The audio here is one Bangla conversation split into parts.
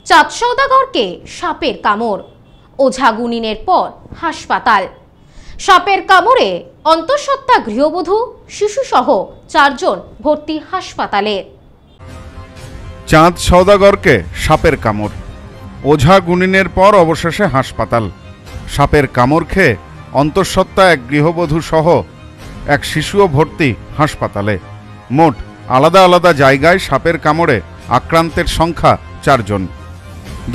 চাঁদ সওদাগরকে সাপের কামড়, ওঝা গুনিনের পর হাসপাতাল। সাপের কামড়ে অন্তঃসত্ত্বা গৃহবধূ, শিশুসহ 4 জন ভর্তি হাসপাতালে। চাঁদ সওদাগরকে সাপের কামড়, ওঝা গুনিনের পর অবশেষে হাসপাতাল। সাপের কামড় খেয়ে অন্তঃসত্ত্বা এক গৃহবধূ সহ এক শিশুও ভর্তি হাসপাতালে। মোট আলাদা আলাদা জায়গায় সাপের কামড়ে আক্রান্তের সংখ্যা 4 জন।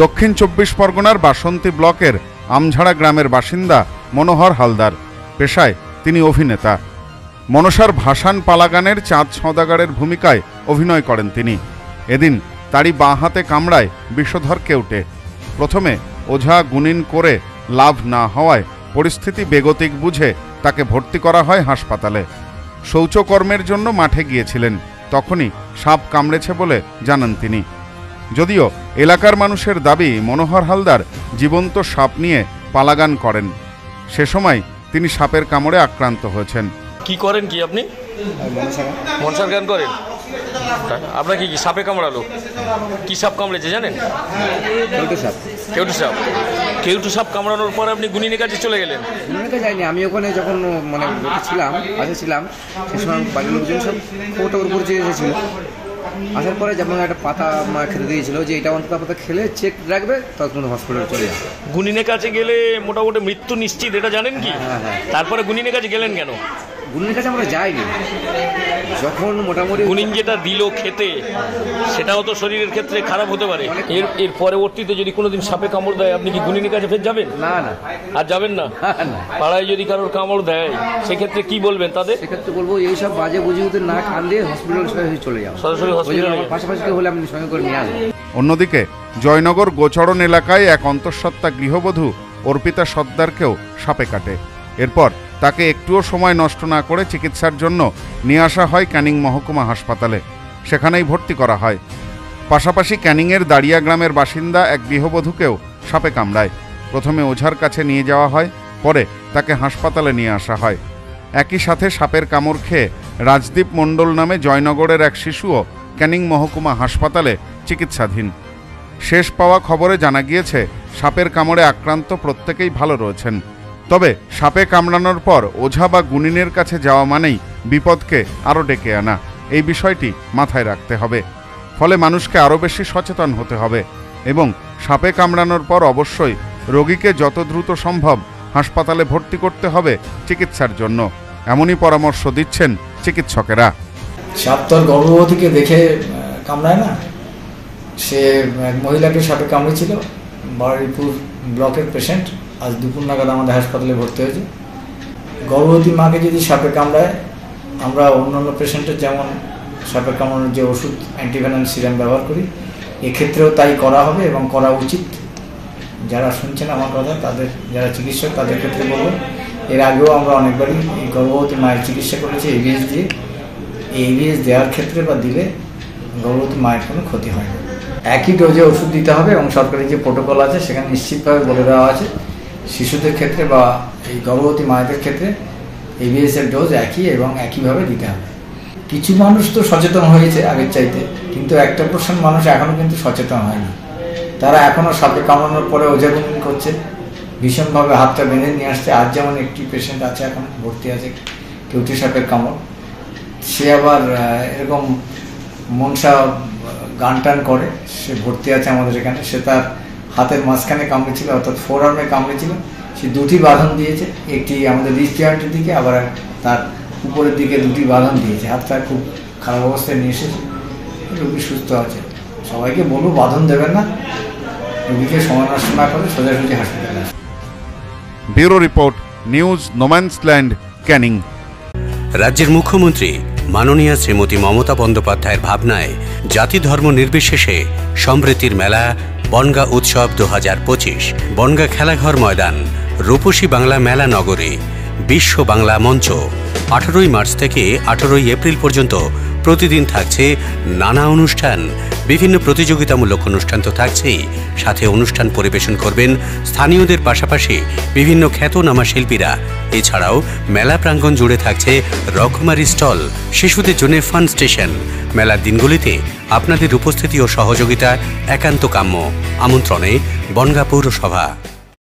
দক্ষিণ 24 পরগনার বাসন্তী ব্লকের আমঝাড়া গ্রামের বাসিন্দা মনোহর হালদার। পেশায় তিনি অভিনেতা। মনসার ভাসান পালাগানের চাঁদ সওদাগরের ভূমিকায় অভিনয় করেন তিনি। এদিন তারই বাঁ হাতে কামড়ায় বিষধর কেউটে। প্রথমে ওঝা গুনিন করে লাভ না হওয়ায় পরিস্থিতি বেগতিক বুঝে তাকে ভর্তি করা হয় হাসপাতালে। শৌচকর্মের জন্য মাঠে গিয়েছিলেন, তখনই সাপ কামড়েছে বলে জানান তিনি। যদিও এলাকার মানুষের দাবি মনোহর হালদার জীবন্ত সাপ নিয়ে পালাগান করেন, সে সময় তিনি সাপের কামড়ে আক্রান্ত হয়েছেন। কি করেন কি আপনি? মনসার গান করেন। আপনার কি সাপে কামড়ালো? কি সাপ কামড়েছে জানেন? কেউটু সাপ কামড়ানোর পর আপনি গুনিনের কাছে চলে গেলেন? গুনিনের কাছে যাইনি, আমি ওখানে যখন ছিলাম, পাশে ছিলাম, সে সময় বাড়ির লোকজন সব ওটার উপর চেয়ে এসেছিল। আসার পরে যেমন একটা পাতা খেতে দিয়েছিল যে এটা অন্তত পাতা খেলে চেক রাখবে, তখন হসপিটালে চলে যাবে। গুনিনের কাছে গেলে মোটামুটি মৃত্যু নিশ্চিত, এটা জানেন কি? তারপরে গুনিনের কাছে গেলেন কেন? গুনিনের কাছে আমরা যাইনি, যখন মোটামুটি গুনিন যেটা দিল খেতে, সেটাও তো শরীরের ক্ষেত্রে খারাপ হতে পারে। এর পরবর্তীতে যদি কোনোদিন সাপে কামড় দেয়, আপনি কি গুনিনের কাছে ফের যাবেন? না না, আর যাবেন না। পাড়ায় যদি কারোর কামড় দেয়, সেক্ষেত্রে কি বলবেন তাদের? সেক্ষেত্রে বলবো এইসব বাজে বুঝিতে না কান দিয়ে হসপিটালে চলে যাও, সরাসরি হসপিটালে। পাশাপাশি হলে আপনি সঙ্গে করে নিয়ে আসবেন। অন্যদিকে জয়নগর গোচরণ এলাকায় এক অন্তঃসত্ত্বা গৃহবধূ অর্পিতা সর্দারকেও সাপে কাটে। এরপর তাকে একটুও সময় নষ্ট না করে চিকিৎসার জন্য নিয়ে আসা হয় ক্যানিং মহকুমা হাসপাতালে। সেখানেই ভর্তি করা হয়। পাশাপাশি ক্যানিংয়ের দাঁড়িয়া গ্রামের বাসিন্দা এক গৃহবধূকেও সাপে কামড়ায়। প্রথমে ওঝার কাছে নিয়ে যাওয়া হয়, পরে তাকে হাসপাতালে নিয়ে আসা হয়। একই সাথে সাপের কামড় খেয়ে রাজদীপ মণ্ডল নামে জয়নগরের এক শিশুও ক্যানিং মহকুমা হাসপাতালে চিকিৎসাধীন। শেষ পাওয়া খবরে জানা গিয়েছে সাপের কামড়ে আক্রান্ত প্রত্যেকেই ভালো রয়েছেন। তবে সাপে কামড়ানোর পর ওঝা বা গুনিনের কাছে যাওয়া মানেই বিপদকে আরও ডেকে আনা, এই বিষয়টি মাথায় রাখতে হবে। ফলে মানুষকে আরও বেশি সচেতন হতে হবে এবং সাপে কামড়ানোর পর অবশ্যই রোগীকে যত দ্রুত সম্ভব হাসপাতালে ভর্তি করতে হবে চিকিৎসার জন্য, এমনই পরামর্শ দিচ্ছেন চিকিৎসকেরা। সাপ তো গর্ভবতীকে দেখে কামড়ায় না। সে এক মহিলাকে সাপে কামড়েছিল, বারুইপুর ব্লকের পেশেন্ট। আজ দুপুর নাগাদ আমাদের হাসপাতালে ভর্তি হয়েছে। গর্ভবতী মাকে যদি সাপে কামড়ায়, আমরা অন্যান্য পেশেন্টের যেমন সাপে কামড়ানোর যে ওষুধ অ্যান্টিভেনাম সিরাম ব্যবহার করি, এক্ষেত্রেও তাই করা হবে এবং করা উচিত। যারা শুনছেন আমার কথা, তাদের যারা চিকিৎসক, তাদের ক্ষেত্রে বলবো, এর আগেও আমরা অনেকবারই এই গর্ভবতী মায়ের চিকিৎসা করেছি এভিএস দিয়ে। এই এভিএস দেওয়ার ক্ষেত্রে বা দিলে গর্ভবতী মায়ের কোনো ক্ষতি হয় না। একই ডোজে ওষুধ দিতে হবে এবং সরকারি যে প্রোটোকল আছে সেখানে নিশ্চিতভাবে বলে দেওয়া আছে শিশুদের ক্ষেত্রে বা এই গর্ভবতী মায়েদের ক্ষেত্রে এভিএসের ডোজ একই এবং একইভাবে দিতে হবে। কিছু মানুষ তো সচেতন হয়েছে আগের চাইতে, কিন্তু 1% মানুষ এখনও কিন্তু সচেতন হয়নি। তারা এখনও সাপে কামড়ানোর পরে ওঝাগুনি করছে, ভীষণভাবে হাতটা বেঁধে নিয়ে আসছে। আজ যেমন একটি পেশেন্ট আছে, এখন ভর্তি আছে কেউটে সাপের কামড়। সে আবার এরকম মনসা গান টান করে, সে ভর্তি আছে আমাদের এখানে। সে তার হাতের মাঝখানে কামড়েছিল, অর্থাৎ ফোর আর্মে কামড়েছিল। সে 2টি বাঁধন দিয়েছে, একটি আমাদের রিস্ট জয়েন্টের দিকে, আবার তার উপরের দিকে 2টি বাঁধন দিয়েছে। হাতটা খুব খারাপ অবস্থায় নিয়ে এসেছে, রোগী সুস্থ আছে। সবাইকে বলবো বাঁধন দেবেন না, রোগীকে সময় নষ্ট না করে সোজাসুজি হাসপাতালে আসে। Bureau report, news no man's land, Canning. রাজ্যের মুখ্যমন্ত্রী মাননীয়া শ্রীমতী মমতা বন্দ্যোপাধ্যায়ের ভাবনায় জাতি ধর্ম নির্বিশেষে সমৃদ্ধির মেলা বনগাঁ উৎসব 2025। বনগাঁ খেলাঘর ময়দান, রূপসী বাংলা মেলা নগরী, বিশ্ব বাংলা মঞ্চ। 18ই মার্চ থেকে 18ই এপ্রিল পর্যন্ত প্রতিদিন থাকছে নানা অনুষ্ঠান। বিভিন্ন প্রতিযোগিতামূলক অনুষ্ঠান তো থাকছেই, সাথে অনুষ্ঠান পরিবেশন করবেন স্থানীয়দের পাশাপাশি বিভিন্ন খ্যাতনামা শিল্পীরা। এছাড়াও মেলা প্রাঙ্গণ জুড়ে থাকছে রকমারি স্টল, শিশুদের জন্য ফান স্টেশন। মেলার দিনগুলিতে আপনাদের উপস্থিতি ও সহযোগিতা একান্ত কাম্য। আমন্ত্রণে বনগাঁ পৌরসভা।